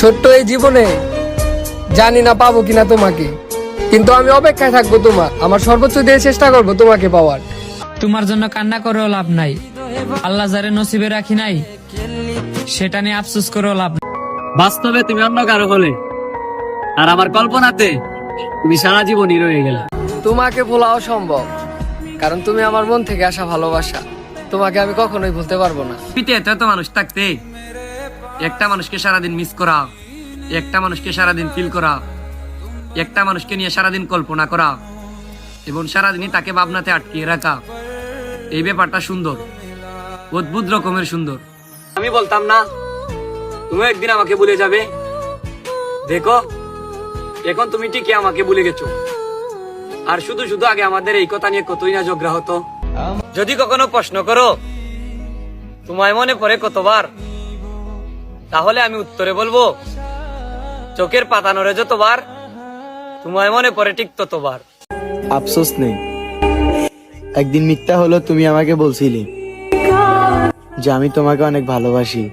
ছোট্ট এই জীবনে জানি না পাবো কিনা তোমাকে, কিন্তু আমি অপেক্ষায় থাকবো তোমার। আমার সর্বোচ্চ দিয়ে চেষ্টা করবো তোমাকে পাওয়ার। তোমার জন্য কান্না করেও লাভ নাই, আল্লাহ যারে নসিবে রাখি নাই সেটা নিয়ে আফসোস করেও লাভ নাই। বাস্তবে তুমি অন্য কারো হলে, আর আমার কল্পনাতে তুমি সারা জীবনই রয়ে গেলে। তোমাকে ভোলাও সম্ভব, কারণ তুমি আমার মন থেকে আসা ভালোবাসা। তোমাকে আমি কখনোই ভুলতে পারবো না। পৃথিবীতে এত মানুষ থাকতে একটা মানুষকে সারাদিন মিস করা, একটা মানুষকে সারাদিন ফিল করা, একটা মানুষকে নিয়ে সারাদিন কল্পনা করা এবং সারাদিনই তাকে ভাবনাতে আটকিয়ে রাখা, এই ব্যাপারটা সুন্দর, অদ্ভুত রকমের সুন্দর। আমি বলতাম না তুমি একদিন আমাকে ভুলে যাবে, দেখো এখন তুমি ঠিকই আমাকে ভুলে গেছো। আর শুধু শুধু আগে আমাদের এই কথা নিয়ে কতই না ঝগড়া হতো। যদি কখনো প্রশ্ন করো তোমায় মনে পড়ে কতবার, তাহলে আমি উত্তরে বলবো চোখের পাতা নড়ে যতবার, তোমায় মনে পড়ে ঠিক ততবার। আফসোস নেই, একদিন মিথ্যা হলো তুমি আমাকে বলছিলে যে আমি তোমাকে অনেক ভালোবাসি।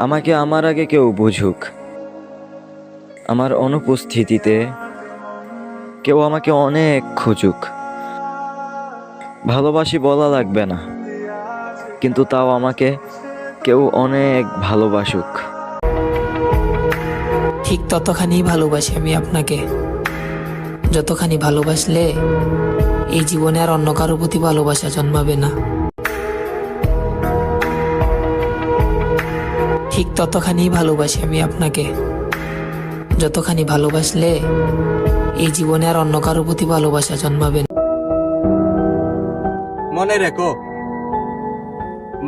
আমাকে আমার আগে কেউ বুঝুক, আমার অনুপস্থিতিতে কেউ আমাকে অনেক খুঁজুক, ভালোবাসি বলা লাগবে না, কিন্তু তাও আমাকে কেউ অনেক ভালোবাসুক। ঠিক ততখানি ভালোবাসি আমি আপনাকে, যতখানি ভালোবাসলে এই জীবনে আর অন্য কারো প্রতি ভালোবাসা জন্মাবে না। ঠিক ততখানি ভালোবাসি আমি আপনাকে, যতখানি ভালোবাসলে এই জীবনে আর অন্য কারো প্রতি ভালোবাসা জন্মাবে না। মনে রেখো,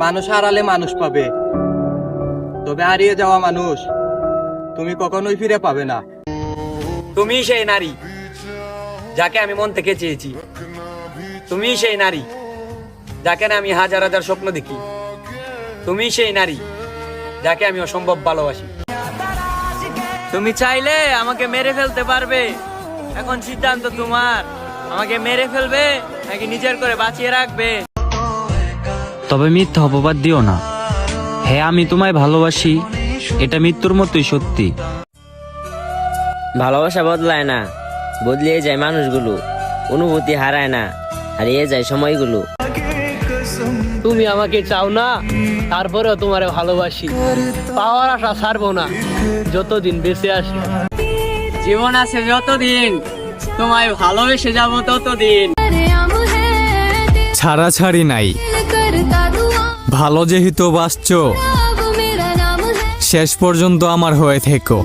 মানুষ হারালে মানুষ পাবে, তবে হারিয়ে যাওয়া মানুষ তুমি কখনোই ফিরে পাবে না। তুমি সেই নারী যাকে আমি মন থেকে চেয়েছি, তুমি সেই নারী যাকে আমি হাজার হাজার স্বপ্ন দেখি, তুমি সেই নারী যাকে আমি অসম্ভব ভালোবাসি। তুমি চাইলে আমাকে মেরে ফেলতে পারবে, এখন সিদ্ধান্ত তোমার, আমাকে মেরে ফেলবে নাকি নিজের করে বাঁচিয়ে রাখবে। তবে মিথ্যা অপবাদ দিও না, হ্যাঁ আমি তোমায় ভালোবাসি, এটা মৃত্যুর মতোই সত্যি। ভালোবাসা বদলায় না, বদলিয়ে যায় মানুষগুলো, অনুভূতি হারায় না, হারিয়ে যায় সময়গুলো। তুমি আমাকে চাও না, তারপরেও তোমারে ভালোবাসি, পাওয়ার আশা ছাড়বো না যতদিন বেঁচে আছি। জীবন আছে যতদিন, তোমায় ভালোবেসে যাবো ততদিন। ছাড়াছাড়ি নাই, ভালো যেহেতু বাসছো শেষ পর্যন্ত আমার হয়ে থেকো।